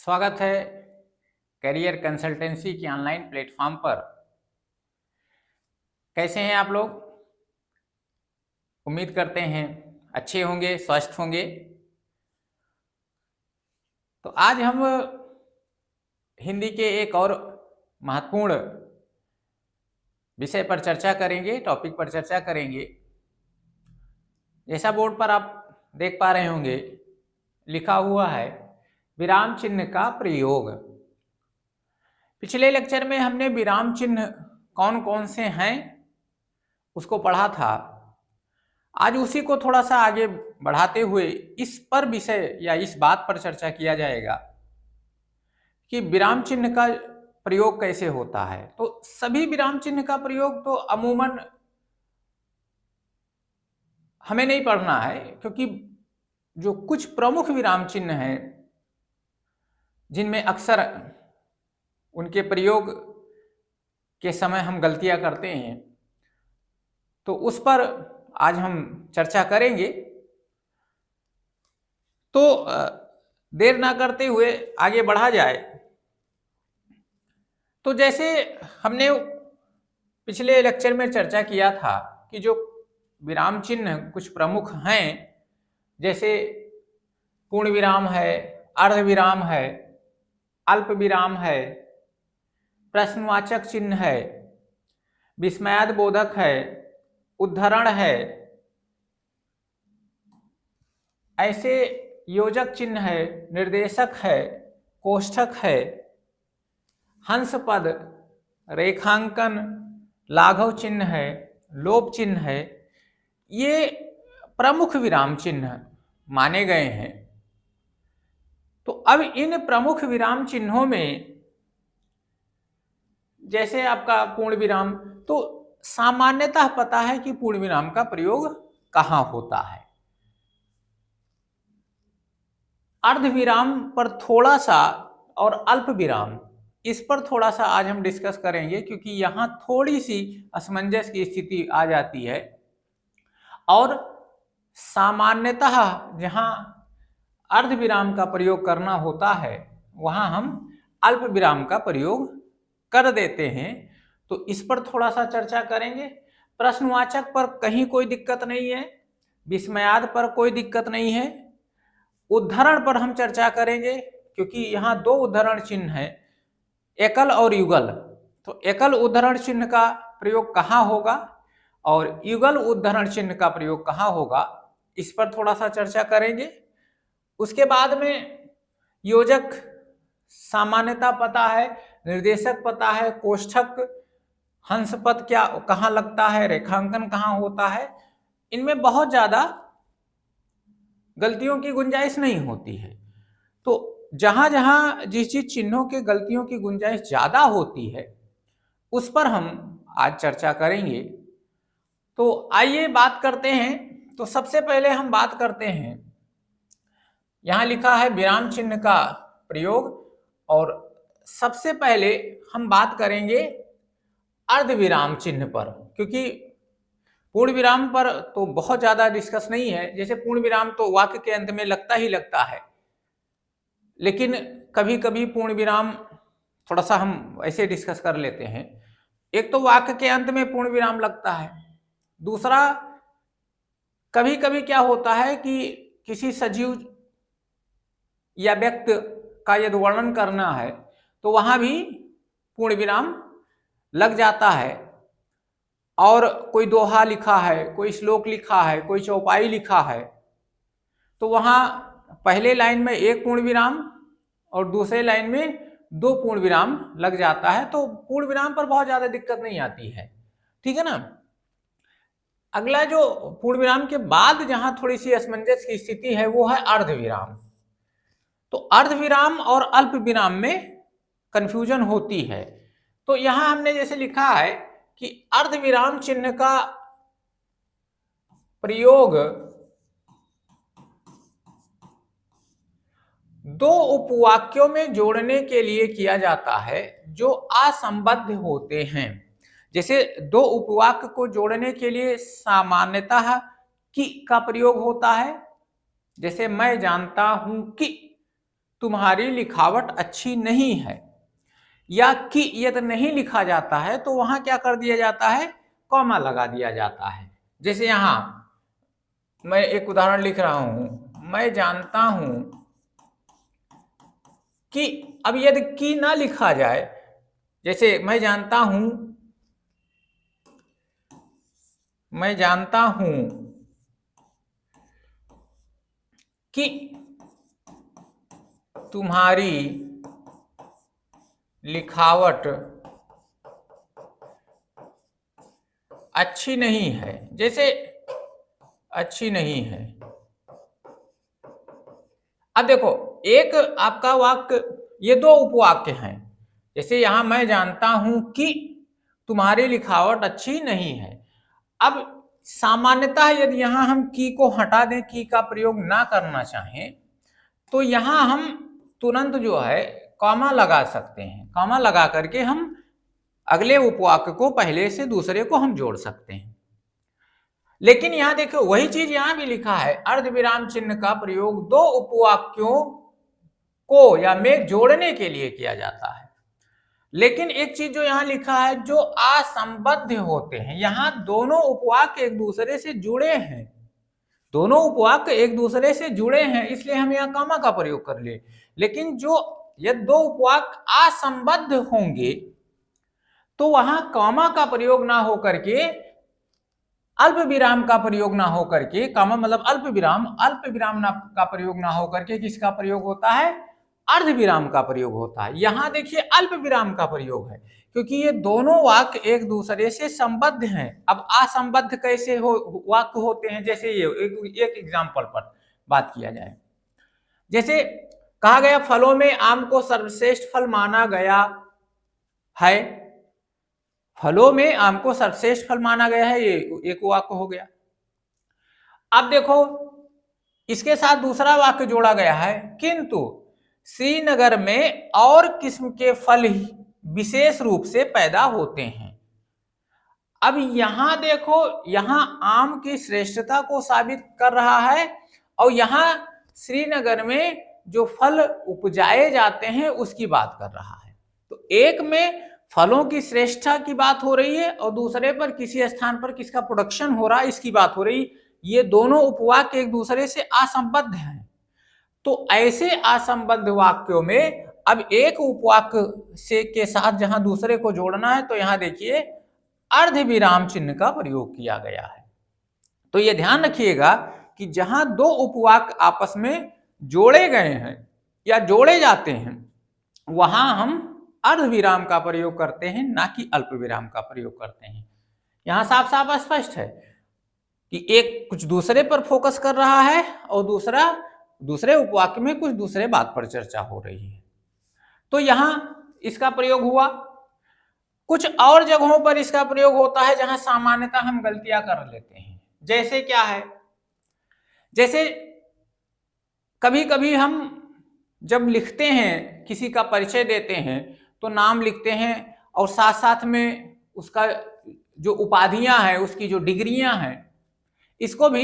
स्वागत है career consultancy के ऑनलाइन प्लेटफॉर्म पर। कैसे हैं आप लोग? उम्मीद करते हैं अच्छे होंगे, स्वस्थ होंगे। तो आज हम हिंदी के एक और महत्वपूर्ण विषय पर चर्चा करेंगे, टॉपिक पर चर्चा करेंगे। जैसा बोर्ड पर आप देख पा रहे होंगे, लिखा हुआ है विराम चिन्ह का प्रयोग। पिछले लेक्चर में हमने विराम चिन्ह कौन कौन से हैं उसको पढ़ा था। आज उसी को थोड़ा सा आगे बढ़ाते हुए इस पर विषय या इस बात पर चर्चा किया जाएगा कि विराम चिन्ह का प्रयोग कैसे होता है। तो सभी विराम चिन्ह का प्रयोग तो अमूमन हमें नहीं पढ़ना है, क्योंकि जो कुछ प्रमुख विराम चिन्ह हैं जिनमें अक्सर उनके प्रयोग के समय हम गलतियां करते हैं, तो उस पर आज हम चर्चा करेंगे। तो देर ना करते हुए आगे बढ़ा जाए। तो जैसे हमने पिछले लेक्चर में चर्चा किया था कि जो विराम चिन्ह कुछ प्रमुख हैं, जैसे पूर्ण विराम है, अर्ध विराम है, अल्प विराम है, प्रश्नवाचक चिन्ह है, विस्मयाद बोधक है, उद्धरण है, ऐसे योजक चिन्ह है, निर्देशक है, कोष्ठक है, हंस पद, रेखांकन, लाघव चिन्ह है, लोप चिन्ह है। ये प्रमुख विराम चिन्ह माने गए हैं। तो अब इन प्रमुख विराम चिन्हों में जैसे आपका पूर्ण विराम, तो सामान्यतः पता है कि पूर्ण विराम का प्रयोग कहां होता है। अर्ध विराम पर थोड़ा सा और अल्प विराम, इस पर थोड़ा सा आज हम डिस्कस करेंगे, क्योंकि यहां थोड़ी सी असमंजस की स्थिति आ जाती है। और सामान्यतः जहां अर्ध विराम का प्रयोग करना होता है वहां हम अल्प विराम का प्रयोग कर देते हैं। तो इस पर थोड़ा सा चर्चा करेंगे। प्रश्नवाचक पर कहीं कोई दिक्कत नहीं है, विस्मयाद पर कोई दिक्कत नहीं है। उद्धरण पर हम चर्चा करेंगे, क्योंकि यहाँ दो उद्धरण चिन्ह हैं, एकल और युगल। तो एकल उद्धरण चिन्ह का प्रयोग कहाँ होगा और युगल उद्धरण चिन्ह का प्रयोग कहाँ होगा, इस पर थोड़ा सा चर्चा करेंगे। उसके बाद में योजक सामान्यता पता है, निर्देशक पता है, कोष्ठक, हंस पद क्या कहाँ लगता है, रेखांकन कहाँ होता है, इनमें बहुत ज्यादा गलतियों की गुंजाइश नहीं होती है। तो जहां जहां जिस जिस चिन्हों के गलतियों की गुंजाइश ज्यादा होती है उस पर हम आज चर्चा करेंगे। तो आइए बात करते हैं। तो सबसे पहले हम बात करते हैं, यहां लिखा है विराम चिन्ह का प्रयोग, और सबसे पहले हम बात करेंगे अर्ध विराम चिन्ह पर, क्योंकि पूर्ण विराम पर तो बहुत ज्यादा डिस्कस नहीं है। जैसे पूर्ण विराम तो वाक्य के अंत में लगता ही लगता है, लेकिन कभी कभी पूर्ण विराम थोड़ा सा हम ऐसे डिस्कस कर लेते हैं। एक तो वाक्य के अंत में पूर्ण विराम लगता है, दूसरा कभी कभी क्या होता है कि किसी सजीव या व्यक्ति का यदि वर्णन करना है तो वहां भी पूर्ण विराम लग जाता है। और कोई दोहा लिखा है, कोई श्लोक लिखा है, कोई चौपाई लिखा है, तो वहां पहले लाइन में एक पूर्ण विराम और दूसरे लाइन में दो पूर्ण विराम लग जाता है। तो पूर्ण विराम पर बहुत ज्यादा दिक्कत नहीं आती है, ठीक है ना। अगला जो पूर्ण विराम के बाद जहां थोड़ी सी असमंजस की स्थिति है वो है अर्ध विराम। तो अर्ध विराम और अल्प विराम में कंफ्यूजन होती है। तो यहां हमने जैसे लिखा है कि अर्ध विराम चिन्ह का प्रयोग दो उपवाक्यों में जोड़ने के लिए किया जाता है जो असंबद्ध होते हैं। जैसे दो उपवाक्य को जोड़ने के लिए सामान्यतः कि का प्रयोग होता है। जैसे मैं जानता हूं कि, तुम्हारी लिखावट अच्छी नहीं है, या कि यदि नहीं लिखा जाता है तो वहां क्या कर दिया जाता है, कॉमा लगा दिया जाता है। जैसे यहां मैं एक उदाहरण लिख रहा हूं, मैं जानता हूं कि, अब यदि कि ना लिखा जाए, जैसे मैं जानता हूं कि तुम्हारी लिखावट अच्छी नहीं है, जैसे अच्छी नहीं है। अब देखो, एक आपका वाक्य, ये दो उपवाक्य हैं। जैसे यहां मैं जानता हूं कि तुम्हारी लिखावट अच्छी नहीं है। अब सामान्यतः यदि यहां हम की को हटा दें, की का प्रयोग ना करना चाहें, तो यहां हम तुरंत जो है कॉमा लगा सकते हैं। कॉमा लगा करके हम अगले उपवाक्य को पहले से दूसरे को हम जोड़ सकते हैं। लेकिन यहां देखो, वही चीज यहां भी लिखा है, अर्धविराम चिन्ह का प्रयोग दो उपवाक्यों को या में जोड़ने के लिए किया जाता है। लेकिन एक चीज जो यहां लिखा है, जो असंबद्ध होते हैं, यहां दोनों उपवाक्य एक दूसरे से जुड़े हैं, दोनों उपवाक्य एक दूसरे से जुड़े हैं, इसलिए हम यहाँ कॉमा का प्रयोग कर ले। लेकिन जो यदि दो उपवाक्य असंबद्ध होंगे तो वहां कॉमा का प्रयोग ना हो करके, अल्प विराम का प्रयोग ना हो करके, कॉमा मतलब अल्प विराम का प्रयोग ना हो करके किसका प्रयोग होता है, अर्ध विराम का प्रयोग होता है। यहां देखिए अल्प विराम का प्रयोग है, क्योंकि ये दोनों वाक्य एक दूसरे से संबद्ध हैं। अब असंबद्ध कैसे वाक्य होते हैं, जैसे ये एक एग्जाम्पल पर बात किया जाए। जैसे कहा गया, फलों में आम को सर्वश्रेष्ठ फल माना गया है। फलों में आम को सर्वश्रेष्ठ फल माना गया है, ये एक वाक्य हो गया। अब देखो, इसके साथ दूसरा वाक्य जोड़ा गया है, किंतु श्रीनगर में और किस्म के फल ही विशेष रूप से पैदा होते हैं। अब यहां देखो, यहां आम की श्रेष्ठता को साबित कर रहा है, और यहां श्रीनगर में जो फल उपजाए जाते हैं उसकी बात कर रहा है। तो एक में फलों की श्रेष्ठता की बात हो रही है, और दूसरे पर किसी स्थान पर किसका प्रोडक्शन हो रहा है इसकी बात हो रही। ये दोनों उपवाक्य एक दूसरे से असंबद्ध हैं। तो ऐसे असंबद्ध वाक्यों में अब एक उपवाक्य से के साथ जहां दूसरे को जोड़ना है, तो यहां देखिए अर्धविराम चिन्ह का प्रयोग किया गया है। तो यह ध्यान रखिएगा कि जहां दो उपवाक्य आपस में जोड़े गए हैं या जोड़े जाते हैं, वहां हम अर्धविराम का प्रयोग करते हैं, ना कि अल्प विराम का प्रयोग करते हैं। यहां साफ साफ स्पष्ट है कि एक कुछ दूसरे पर फोकस कर रहा है, और दूसरे उपवाक्य में कुछ दूसरे बात पर चर्चा हो रही है। तो यहां इसका प्रयोग हुआ। कुछ और जगहों पर इसका प्रयोग होता है जहां सामान्यतः हम गलतियां कर लेते हैं। जैसे क्या है, जैसे कभी कभी हम जब लिखते हैं, किसी का परिचय देते हैं, तो नाम लिखते हैं और साथ साथ में उसका जो उपाधियां हैं, उसकी जो डिग्रियां हैं, इसको भी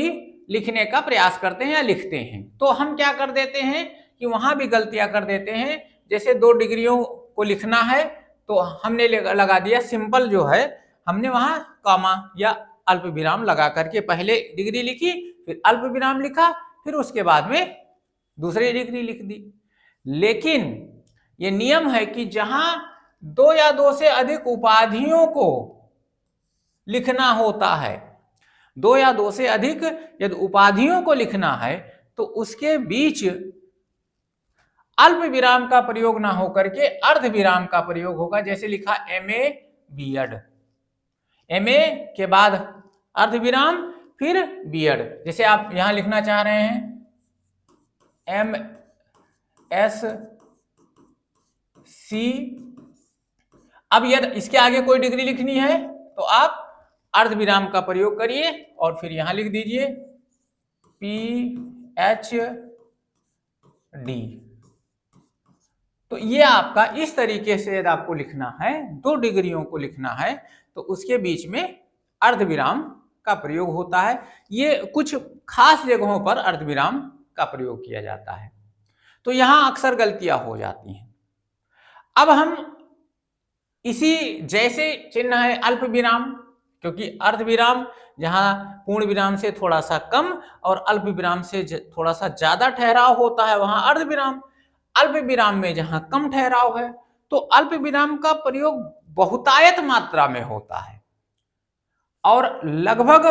लिखने का प्रयास करते हैं या लिखते हैं। तो हम क्या कर देते हैं कि वहां भी गलतियां कर देते हैं। जैसे 2 डिग्रियों को लिखना है, तो हमने लगा दिया सिंपल जो है, हमने वहां कॉमा या अल्प विराम लगा करके पहले डिग्री लिखी, फिर अल्प विराम लिखा, फिर उसके बाद में दूसरी डिग्री लिख दी। लेकिन ये नियम है कि जहां 2 या 2 से अधिक उपाधियों को लिखना होता है, 2 या 2 से अधिक यदि उपाधियों को लिखना है, तो उसके बीच अल्प विराम का प्रयोग ना होकर के अर्ध विराम का प्रयोग होगा। जैसे लिखा MA B.Ed, MA के बाद अर्ध विराम फिर B.Ed। जैसे आप यहां लिखना चाह रहे हैं MSc, अब यदि इसके आगे कोई डिग्री लिखनी है तो आप अर्ध विराम का प्रयोग करिए और फिर यहां लिख दीजिए PhD। तो ये आपका इस तरीके से यदि आपको लिखना है, 2 डिग्रियों को लिखना है, तो उसके बीच में अर्धविराम का प्रयोग होता है। ये कुछ खास जगहों पर अर्धविराम का प्रयोग किया जाता है। तो यहां अक्सर गलतियां हो जाती हैं। अब हम इसी जैसे चिन्ह है अल्प विराम, क्योंकि अर्ध विराम जहां पूर्ण विराम से थोड़ा सा कम और अल्प विराम से थोड़ा सा ज्यादा ठहराव होता है, वहां अर्ध विराम। अल्प विराम में जहां कम ठहराव है, तो अल्प विराम का प्रयोग बहुतायत मात्रा में होता है और लगभग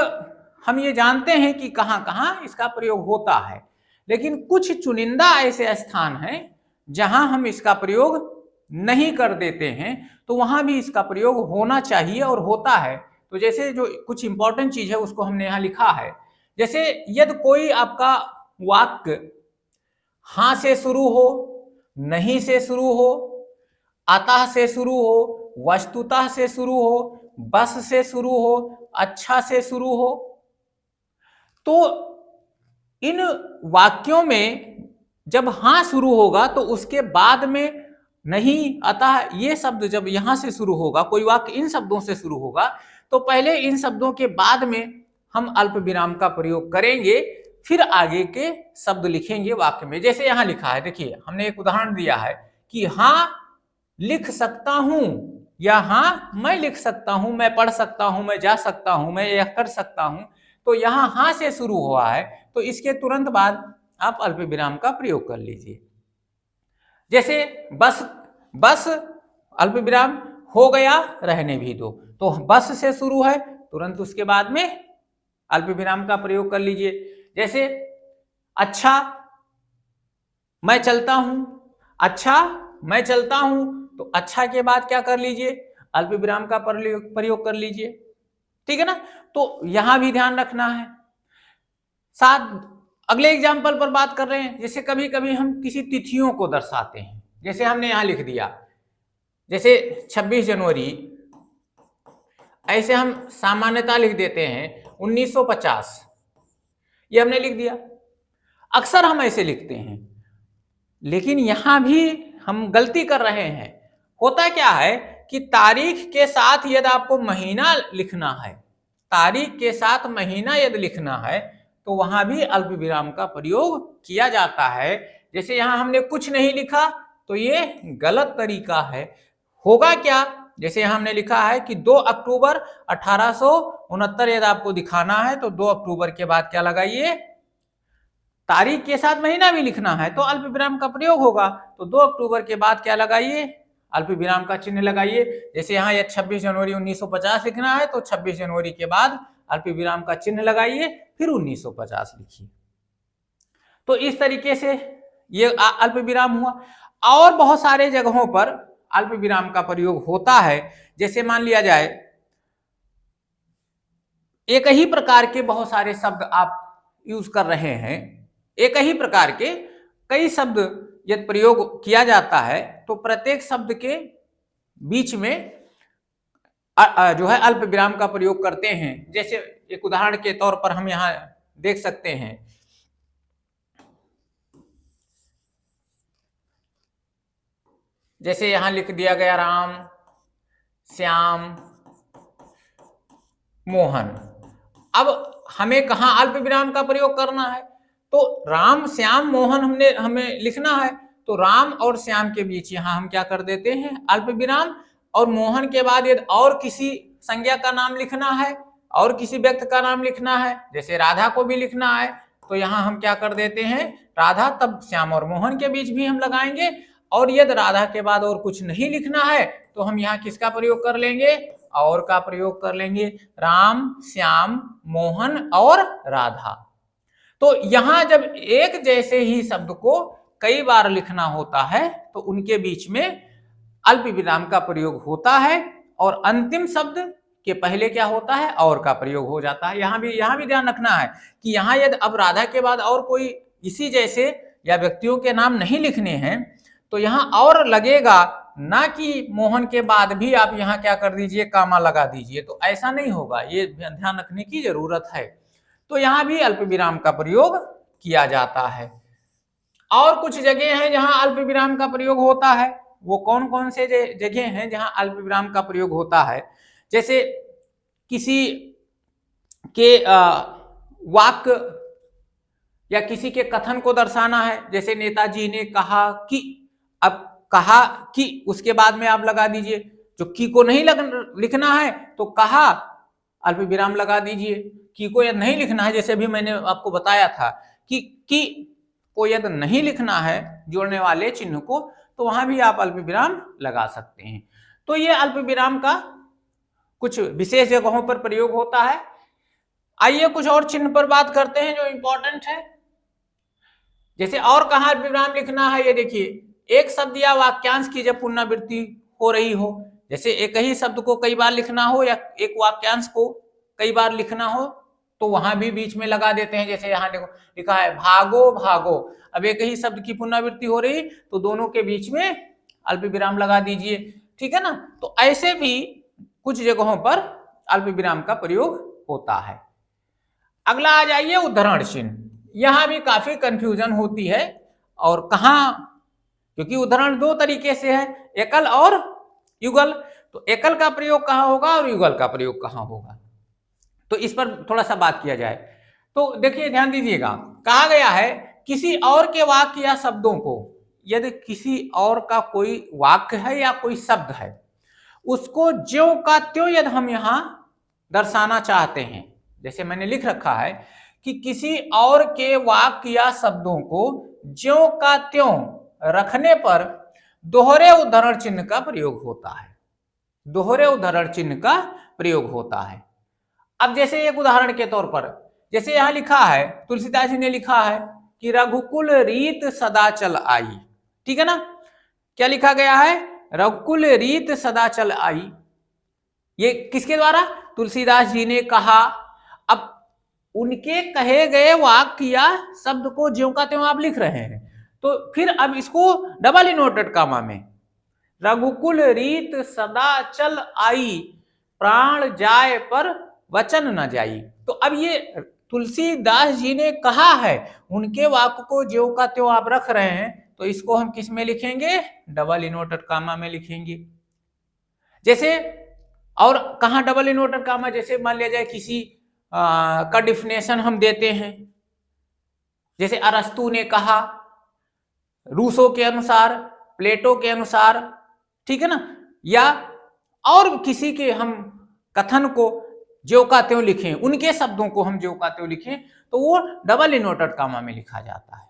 हम ये जानते हैं कि कहां कहां इसका प्रयोग होता है। लेकिन कुछ चुनिंदा ऐसे स्थान हैं जहां हम इसका प्रयोग नहीं कर देते हैं, तो वहां भी इसका प्रयोग होना चाहिए और होता है। तो जैसे जो कुछ इंपॉर्टेंट चीज है उसको हमने यहां लिखा है। जैसे यदि कोई आपका वाक्य हां से शुरू हो, नहीं से शुरू हो, अतः से शुरू हो, वस्तुतः से शुरू हो, बस से शुरू हो, अच्छा से शुरू हो, तो इन वाक्यों में जब हां शुरू होगा तो उसके बाद में नहीं, अतः ये शब्द जब यहां से शुरू होगा, कोई वाक्य इन शब्दों से शुरू होगा, तो पहले इन शब्दों के बाद में हम अल्प विराम का प्रयोग करेंगे, फिर आगे के शब्द लिखेंगे वाक्य में। जैसे यहां लिखा है, देखिए हमने एक उदाहरण दिया है कि हां लिख सकता हूं, या हां मैं लिख सकता हूं, मैं पढ़ सकता हूं, मैं जा सकता हूं, मैं यह कर सकता हूं। तो यहां हां से शुरू हुआ है, तो इसके तुरंत बाद आप अल्प विराम का प्रयोग कर लीजिए। जैसे बस, बस अल्प विराम हो गया, रहने भी दो, तो बस से शुरू है, तुरंत उसके बाद में अल्प विराम का प्रयोग कर लीजिए। जैसे अच्छा मैं चलता हूं, अच्छा मैं चलता हूं, तो अच्छा के बाद क्या कर लीजिए, अल्प विराम का प्रयोग कर लीजिए। ठीक है ना। तो यहां भी ध्यान रखना है। साथ अगले एग्जाम्पल पर बात कर रहे हैं। जैसे कभी कभी हम किसी तिथियों को दर्शाते हैं, जैसे हमने यहां लिख दिया, जैसे 26 जनवरी, ऐसे हम सामान्यतः लिख देते हैं 1950, ये हमने लिख दिया। अक्सर हम ऐसे लिखते हैं, लेकिन यहां भी हम गलती कर रहे हैं। होता क्या है कि तारीख के साथ यदि आपको महीना लिखना है, तारीख के साथ महीना यदि लिखना है, तो वहां भी अल्प विराम का प्रयोग किया जाता है। जैसे यहां हमने कुछ नहीं लिखा, तो ये गलत तरीका है। होगा क्या, जैसे यहां हमने लिखा है कि 2 अक्टूबर 1869 यदि आपको दिखाना है, तो 2 अक्टूबर के बाद क्या लगाइए, तारीख के साथ महीना भी लिखना है तो अल्प विराम का प्रयोग होगा। तो 2 अक्टूबर के बाद क्या लगाइए, अल्प विराम का चिन्ह लगाइए। जैसे यहाँ 26 जनवरी 1950 लिखना है, तो 26 जनवरी के बाद अल्प विराम का चिन्ह लगाइए, फिर 1950 लिखिए। तो इस तरीके से ये अल्प विराम हुआ। और बहुत सारे जगहों पर अल्प विराम का प्रयोग होता है। जैसे मान लिया जाए एक ही प्रकार के बहुत सारे शब्द आप यूज कर रहे हैं, एक ही प्रकार के कई शब्द यदि प्रयोग किया जाता है, तो प्रत्येक शब्द के बीच में जो है अल्प विराम का प्रयोग करते हैं। जैसे एक उदाहरण के तौर पर हम यहां देख सकते हैं, जैसे यहां लिख दिया गया राम, श्याम, मोहन। अब हमें कहां अल्प विराम का प्रयोग करना है, तो राम, श्याम, मोहन हमें लिखना है, तो राम और श्याम के बीच यहां हम क्या कर देते हैं, अल्प विराम। और मोहन के बाद यदि और किसी संज्ञा का नाम लिखना है, और किसी व्यक्ति का नाम लिखना है, जैसे राधा को भी लिखना है, तो यहां हम क्या कर देते हैं, राधा, तब श्याम और मोहन के बीच भी हम लगाएंगे। और यदि राधा के बाद और कुछ नहीं लिखना है, तो हम यहाँ किसका प्रयोग कर लेंगे, और का प्रयोग कर लेंगे, राम, श्याम, मोहन और राधा। तो यहां जब एक जैसे ही शब्द को कई बार लिखना होता है, तो उनके बीच में अल्प विराम का प्रयोग होता है, और अंतिम शब्द के पहले क्या होता है, और का प्रयोग हो जाता है। यहां भी ध्यान रखना है कि यहां यदि अब राधा के बाद और कोई इसी जैसे या व्यक्तियों के नाम नहीं लिखने हैं, तो यहां और लगेगा, ना कि मोहन के बाद भी आप यहां क्या कर दीजिए, कामा लगा दीजिए, तो ऐसा नहीं होगा, ये ध्यान रखने की जरूरत है। तो यहां भी अल्प विराम का प्रयोग किया जाता है। और कुछ जगह हैं जहां अल्प विराम का प्रयोग होता है। वो कौन कौन से जगह हैं जहां अल्प विराम का प्रयोग होता है, जैसे किसी के वाक्य या किसी के कथन को दर्शाना है, जैसे नेताजी ने कहा कि, अब कहा कि उसके बाद में आप लगा दीजिए, जो की को नहीं लिखना है तो कहा अल्प विराम लगा दीजिए, की को यदि नहीं लिखना है, जैसे अभी मैंने आपको बताया था कि की को यदि नहीं लिखना है जोड़ने वाले चिन्ह को, तो वहां भी आप अल्प विराम लगा सकते हैं। तो ये अल्प विराम का कुछ विशेष जगहों पर प्रयोग होता है। आइए कुछ और चिन्ह पर बात करते हैं जो इंपॉर्टेंट है। जैसे और कहाँ अल्प विराम लिखना है, ये देखिए, एक शब्द या वाक्यांश की जब पुनरावृत्ति हो रही हो, जैसे एक ही शब्द को कई बार लिखना हो या एक वाक्यांश को कई बार लिखना हो, तो वहां भी बीच में लगा देते हैं। जैसे यहाँ देखो लिखा है भागो भागो, अब एक ही शब्द की पुनरावृत्ति हो रही तो दोनों के बीच में अल्प विराम लगा दीजिए, ठीक है ना। तो ऐसे भी कुछ जगहों पर अल्प विराम का प्रयोग होता है। अगला आ जाइए उद्धरण चिन्ह। यहां भी काफी कंफ्यूजन होती है, और कहाँ, क्योंकि उद्धरण दो तरीके से है, एकल और युगल। तो एकल का प्रयोग कहाँ होगा और युगल का प्रयोग कहाँ होगा, तो इस पर थोड़ा सा बात किया जाए। तो देखिए ध्यान दीजिएगा, कहा गया है किसी और के वाक्य या शब्दों को, यदि किसी और का कोई वाक्य है या कोई शब्द है, उसको ज्यों का त्यों यदि हम यहां दर्शाना चाहते हैं, जैसे मैंने लिख रखा है कि किसी और के वाक्य या शब्दों को ज्यों का त्यों रखने पर दोहरे उद्धरण चिन्ह का प्रयोग होता है, दोहरे उद्धरण चिन्ह का प्रयोग होता है। अब जैसे एक उदाहरण के तौर पर, जैसे यहां लिखा है, तुलसीदास जी ने लिखा है कि रघुकुल रीत सदा चल आई, ठीक है ना। क्या लिखा गया है, रघुकुल रीत सदा चल आई, ये किसके द्वारा, तुलसीदास जी ने कहा। अब उनके कहे गए वाक्य या शब्द को ज्यों का त्यों आप लिख रहे हैं, तो फिर अब इसको डबल इनवर्टेड कामा में, रघुकुल रीत सदा चल आई, प्राण जाए पर वचन न जाई। तो अब ये तुलसीदास जी ने कहा है, उनके वाक्य को ज्यों का त्यों आप रख रहे हैं, तो इसको हम किस में लिखेंगे, डबल इनवर्टेड कामा में लिखेंगे। जैसे और कहा डबल इनवर्टेड कामा, जैसे मान लिया जाए किसी का डिफिनेशन हम देते हैं, जैसे अरस्तु ने कहा, रूसो के अनुसार, प्लेटो के अनुसार, ठीक है ना, या और किसी के हम कथन को ज्यों का त्यों लिखें, उनके शब्दों को हम ज्यों का त्यों लिखें, तो वो डबल इनवर्टेड कामा में लिखा जाता है,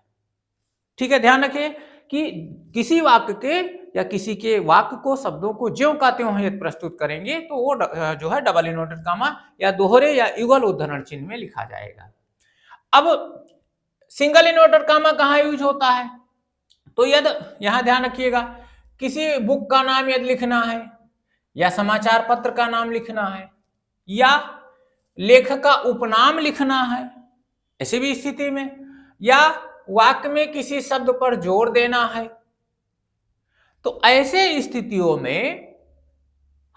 ठीक है। ध्यान रखिए कि किसी वाक्य के या किसी के वाक्य को, शब्दों को ज्यों का त्यों प्रस्तुत करेंगे तो वो जो है डबल इनवर्टेड कामा या दोहरे या युगल उद्धरण चिन्ह में लिखा जाएगा। अब सिंगल इनवर्टेड कामा कहाँ यूज होता है, तो यदि यहां ध्यान रखिएगा, किसी बुक का नाम यदि लिखना है, या समाचार पत्र का नाम लिखना है, या लेखक का उपनाम लिखना है, ऐसी भी स्थिति में, या वाक्य में किसी शब्द पर जोर देना है, तो ऐसे स्थितियों में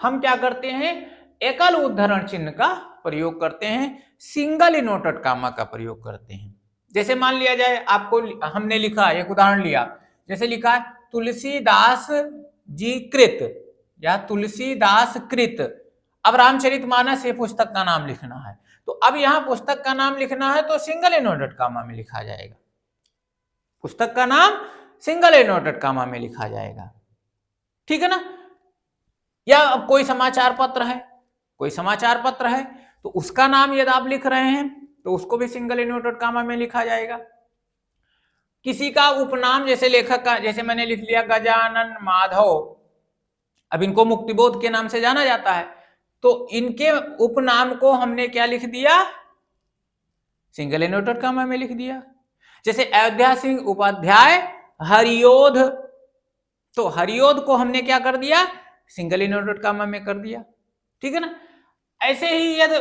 हम क्या करते हैं, एकल उद्धरण चिन्ह का प्रयोग करते हैं, सिंगल इनवर्टेड कामा का प्रयोग करते हैं। जैसे मान लिया जाए, आपको हमने लिखा, एक उदाहरण लिया, जैसे लिखा है तुलसीदास जी कृत या तुलसीदास कृत। अब रामचरितमानस ये पुस्तक का नाम लिखना है, तो अब यहां पुस्तक का नाम लिखना है तो सिंगल इनवर्टेड कामा में लिखा जाएगा, पुस्तक का नाम सिंगल इनवर्टेड कामा में लिखा जाएगा, ठीक है ना। या कोई समाचार पत्र है, कोई समाचार पत्र है, तो उसका नाम यदि आप लिख रहे हैं तो उसको भी सिंगल इनवर्टेड कामा में लिखा जाएगा। किसी का उपनाम, जैसे लेखक का, जैसे मैंने लिख लिया गजानन माधव, अब इनको मुक्तिबोध के नाम से जाना जाता है, तो इनके उपनाम को हमने क्या लिख दिया, सिंगल इनवर्टेड कामा में लिख दिया। जैसे अयोध्या सिंह उपाध्याय हरियोध, तो हरियोध को हमने क्या कर दिया, सिंगल इनवर्टेड कामा में कर दिया, ठीक है ना। ऐसे ही यदि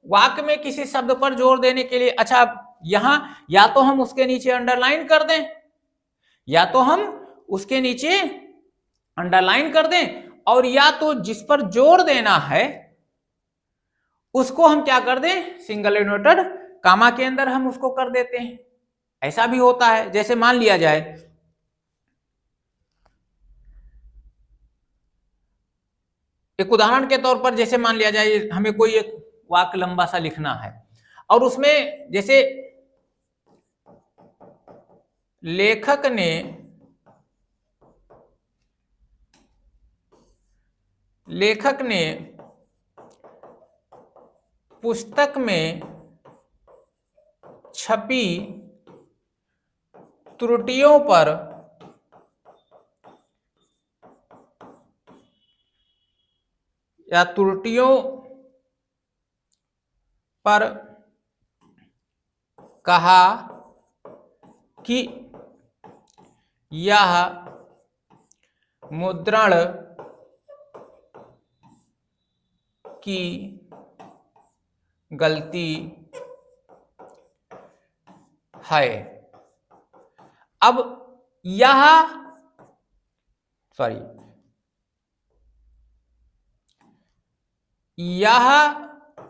वाक्य में किसी शब्द पर जोर देने के लिए, अच्छा यहां या तो हम उसके नीचे अंडरलाइन कर दें, या तो हम उसके नीचे अंडरलाइन कर दें, और या तो जिस पर जोर देना है उसको हम क्या कर दें, सिंगल इनवर्टेड कामा के अंदर हम उसको कर देते हैं। ऐसा भी होता है, जैसे मान लिया जाए एक उदाहरण के तौर पर, जैसे मान लिया जाए हमें कोई एक वाक्य लंबा सा लिखना है, और उसमें जैसे लेखक ने पुस्तक में छपी त्रुटियों पर कहा कि यह मुद्रण की गलती है। अब यह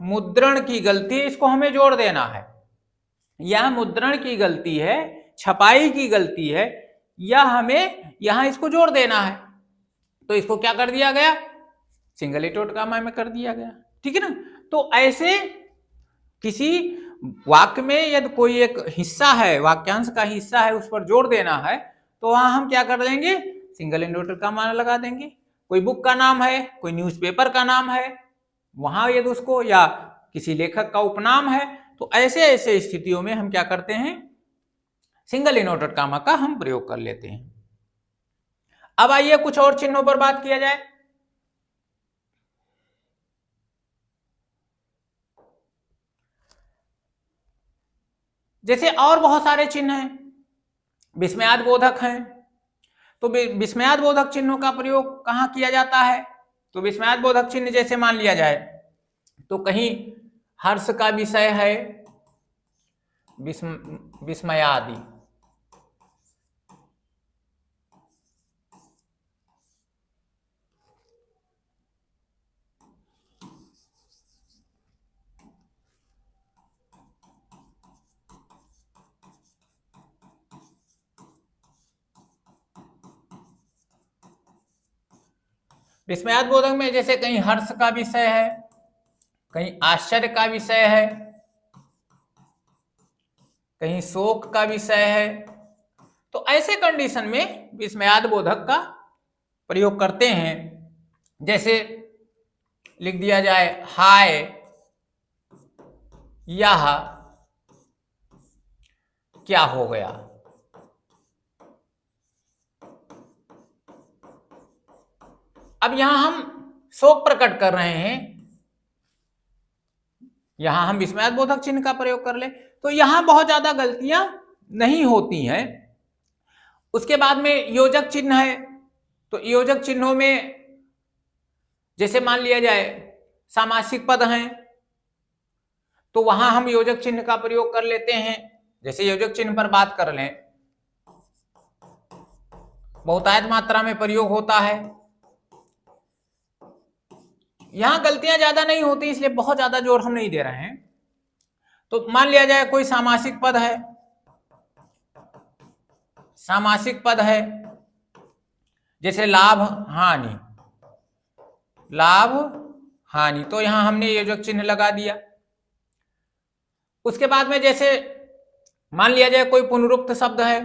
मुद्रण की गलती, इसको हमें जोड़ देना है। यह मुद्रण की गलती है, छपाई की गलती है, यह हमें यहां इसको जोड़ देना है। तो इसको क्या कर दिया गया, सिंगल इटोट कामा में कर दिया गया। ठीक है ना। तो ऐसे किसी वाक्य में यदि कोई एक हिस्सा है, वाक्यांश का हिस्सा है, उस पर जोड़ देना है, तो वहां हम क्या कर देंगे, सिंगल इनवर्टेड कामा लगा देंगे। कोई बुक का नाम है, कोई न्यूज़पेपर का नाम है, वहां यदि उसको, या किसी लेखक का उपनाम है, तो ऐसे ऐसे स्थितियों में हम क्या करते हैं, सिंगल इनवर्टेड कामा का हम प्रयोग कर लेते हैं। अब आइए कुछ और चिन्हों पर बात किया जाए। जैसे और बहुत सारे चिन्ह हैं, विस्मयाद बोधक हैं। तो विस्मयाद बोधक चिन्हों का प्रयोग कहां किया जाता है, तो विस्मयाद बोधक चिन्ह जैसे मान लिया जाए तो कहीं हर्ष का विषय है, विस्मयादि, विस्मयाद बोधक में जैसे कहीं हर्ष का विषय है, कहीं आश्चर्य का विषय है, कहीं शोक का विषय है, तो ऐसे कंडीशन में विस्मयाद बोधक का प्रयोग करते हैं। जैसे लिख दिया जाए, हाय यह क्या हो गया। अब यहां हम शोक प्रकट कर रहे हैं, यहां हम विस्मयाद बोधक चिन्ह का प्रयोग कर ले तो यहां बहुत ज्यादा गलतियां नहीं होती हैं। उसके बाद में योजक चिन्ह है, तो योजक चिन्हों में जैसे मान लिया जाए सामासिक पद हैं, तो वहां हम योजक चिन्ह का प्रयोग कर लेते हैं। जैसे योजक चिन्ह पर बात कर लें, बहुतायत मात्रा में प्रयोग होता है, यहां गलतियां ज्यादा नहीं होती, इसलिए बहुत ज्यादा जोर हम नहीं दे रहे हैं। तो मान लिया जाए कोई सामासिक पद है, सामासिक पद है, जैसे लाभ हानि, लाभ हानि, तो यहां हमने योजक चिन्ह लगा दिया। उसके बाद में जैसे मान लिया जाए कोई पुनरुक्त शब्द है,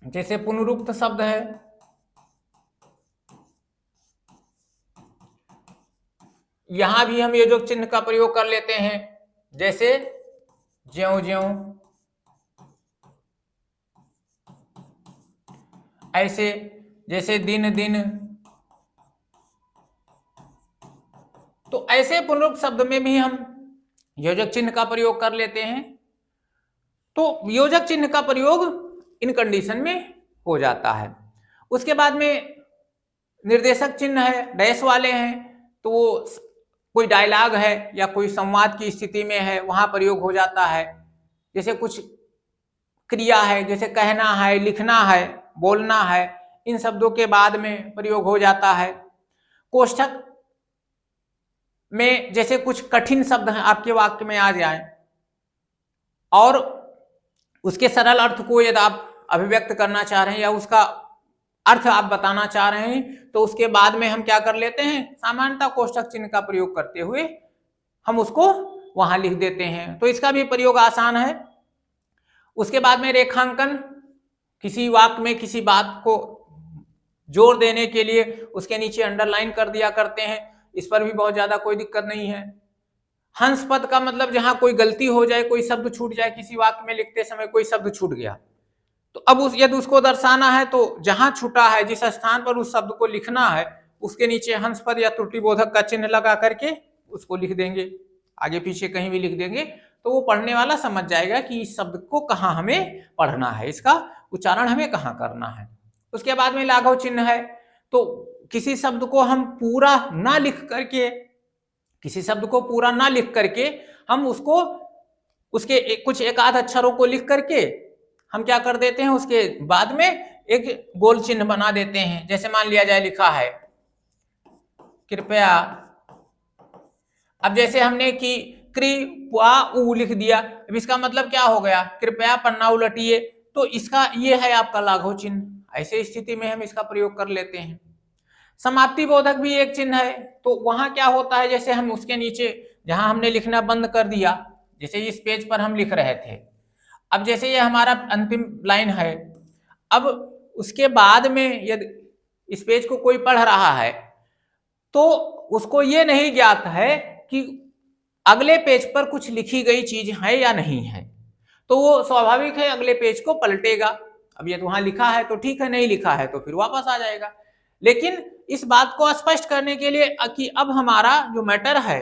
जैसे पुनरुक्त शब्द है, यहां भी हम योजक चिन्ह का प्रयोग कर लेते हैं। जैसे ज्यों ज्यों, ऐसे जैसे दिन दिन, तो ऐसे पुनरुक्त शब्द में भी हम योजक चिन्ह का प्रयोग कर लेते हैं। तो योजक चिन्ह का प्रयोग इन कंडीशन में हो जाता है। उसके बाद में निर्देशक चिन्ह है, डैश वाले हैं, तो वो कोई डायलॉग है या कोई संवाद की स्थिति में है, वहां प्रयोग हो जाता है। जैसे कुछ क्रिया है, जैसे कहना है, लिखना है, बोलना है, इन शब्दों के बाद में प्रयोग हो जाता है। कोष्ठक में जैसे कुछ कठिन शब्द हैं आपके वाक्य में आ जाए और उसके सरल अर्थ को यदि आप अभिव्यक्त करना चाह रहे हैं या उसका अर्थ आप बताना चाह रहे हैं, तो उसके बाद में हम क्या कर लेते हैं, सामान्यतः कोष्ठक चिन्ह का प्रयोग करते हुए हम उसको वहां लिख देते हैं। तो इसका भी प्रयोग आसान है। उसके बाद में रेखांकन, किसी वाक्य में किसी बात को जोर देने के लिए उसके नीचे अंडरलाइन कर दिया करते हैं, इस पर भी बहुत ज्यादा कोई दिक्कत नहीं है। हंस पद का मतलब जहां कोई गलती हो जाए, कोई शब्द छूट जाए, किसी वाक्य में लिखते समय कोई शब्द छूट गया, तो अब यदि उसको दर्शाना है तो जहां छूटा है, जिस स्थान पर उस शब्द को लिखना है, उसके नीचे हंस पद या त्रुटि बोधक का चिन्ह लगा करके उसको लिख देंगे। आगे पीछे कहीं भी लिख देंगे तो वो पढ़ने वाला समझ जाएगा कि इस शब्द को कहाँ हमें पढ़ना है, इसका उच्चारण हमें कहाँ करना है। उसके बाद में लाघव चिन्ह है, तो किसी शब्द को हम पूरा ना लिख करके, किसी शब्द को पूरा ना लिख करके हम उसको उसके कुछ एक आध अक्षरों को लिख करके हम क्या कर देते हैं, उसके बाद में एक गोल चिन्ह बना देते हैं। जैसे मान लिया जाए लिखा है कृपया, अब जैसे हमने कि कृपा उ लिख दिया, अब इसका मतलब क्या हो गया, कृपया पन्ना उलटिए, तो इसका ये है आपका लाघव चिन्ह। ऐसे स्थिति में हम इसका प्रयोग कर लेते हैं। समाप्ति बोधक भी एक चिन्ह है, तो वहां क्या होता है, जैसे हम उसके नीचे जहां हमने लिखना बंद कर दिया, जैसे इस पेज पर हम लिख रहे थे, अब जैसे ये हमारा अंतिम लाइन है, अब उसके बाद में यदि इस पेज को कोई पढ़ रहा है तो उसको ये नहीं ज्ञात है कि अगले पेज पर कुछ लिखी गई चीज है या नहीं है, तो वो स्वाभाविक है अगले पेज को पलटेगा। अब ये वहां लिखा है तो ठीक है, नहीं लिखा है तो फिर वापस आ जाएगा। लेकिन इस बात को स्पष्ट करने के लिए कि अब हमारा जो मैटर है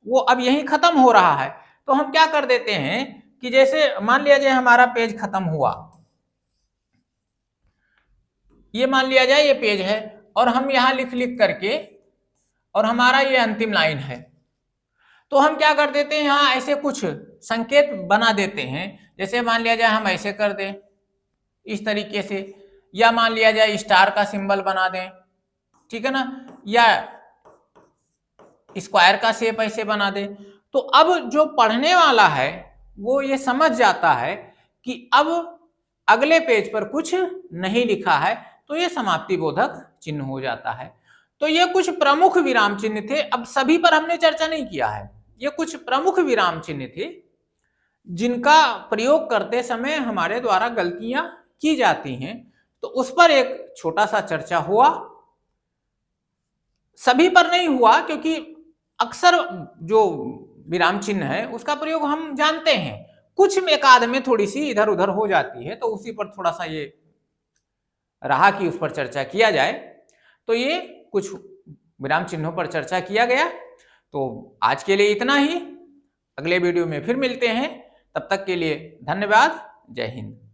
वो अब यहीं खत्म हो रहा है, तो हम क्या कर देते हैं कि जैसे मान लिया जाए हमारा पेज खत्म हुआ, ये मान लिया जाए ये पेज है और हम यहां लिख लिख करके, और हमारा ये अंतिम लाइन है, तो हम क्या कर देते हैं यहां ऐसे कुछ संकेत बना देते हैं। जैसे मान लिया जाए हम ऐसे कर दें इस तरीके से, या मान लिया जाए स्टार का सिंबल बना दें, ठीक है ना, या स्क्वायर का शेप ऐसे बना दें, तो अब जो पढ़ने वाला है वो ये समझ जाता है कि अब अगले पेज पर कुछ नहीं लिखा है, तो ये समाप्ति बोधक चिन्ह हो जाता है। तो ये कुछ प्रमुख विराम चिन्ह थे, अब सभी पर हमने चर्चा नहीं किया है, ये कुछ प्रमुख विराम चिन्ह थे जिनका प्रयोग करते समय हमारे द्वारा गलतियां की जाती हैं, तो उस पर एक छोटा सा चर्चा हुआ। सभी पर नहीं हुआ क्योंकि अक्सर जो विराम चिन्ह है उसका प्रयोग हम जानते हैं, कुछ एक आध में थोड़ी सी इधर उधर हो जाती है, तो उसी पर थोड़ा सा ये रहा कि उस पर चर्चा किया जाए। तो ये कुछ विराम चिन्हों पर चर्चा किया गया। तो आज के लिए इतना ही, अगले वीडियो में फिर मिलते हैं, तब तक के लिए धन्यवाद, जय हिंद।